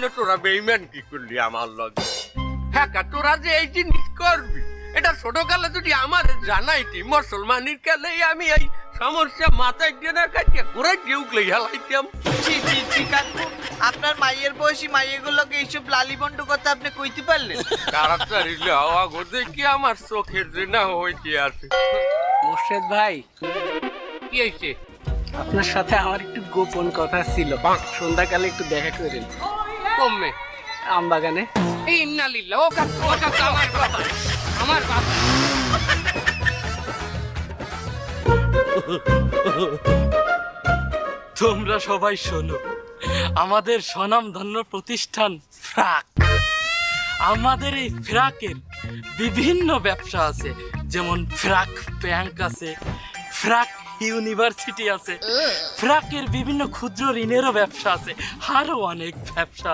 তাহলে তোরা বেইমান কি করলি আমার লগে? হ্যাঁ, তোরা যে এই জিনিস করবি এটা ছোটকালে যদি আমার জানাইতি, মুসলমানের কালে আমি এই সমস্যা মাথায় দিয়ে না কাটিয়ে ঘুরে গিয়ে উগলে হেলাইতাম। জি জি জি কাকু, আপনার মাইয়ের বয়সী মাইয়েগুলোকে এইসব লালিবন্ড কথা আপনি কইতে পারলেন? তাড়াতাড়ি যাওয়া গোদে কি আমার চোখের জন্য হইতে আছে। মোর্শেদ ভাই, কি হয়েছে? আপনার সাথে আমার একটু গোপন কথা ছিল, সন্ধ্যাকালে একটু দেখা করেন কমে আমবাগানে। এই ইন্নালিল্লাহ, ও কাকু আমার বাবা, আমার বাবা। তোমরা সবাই শোনো, আমাদের স্বনামধন্য প্রতিষ্ঠান ফ্রাক, আমাদের এই ফ্রাকের বিভিন্ন ব্যবসা আছে, যেমন ফ্রাক ব্যাংক আছে, ফ্রাক ইউনিভার্সিটি আছে, ফ্রাকের বিভিন্ন ক্ষুদ্র ঋণেরও ব্যবসা আছে, আরো অনেক ব্যবসা আছে।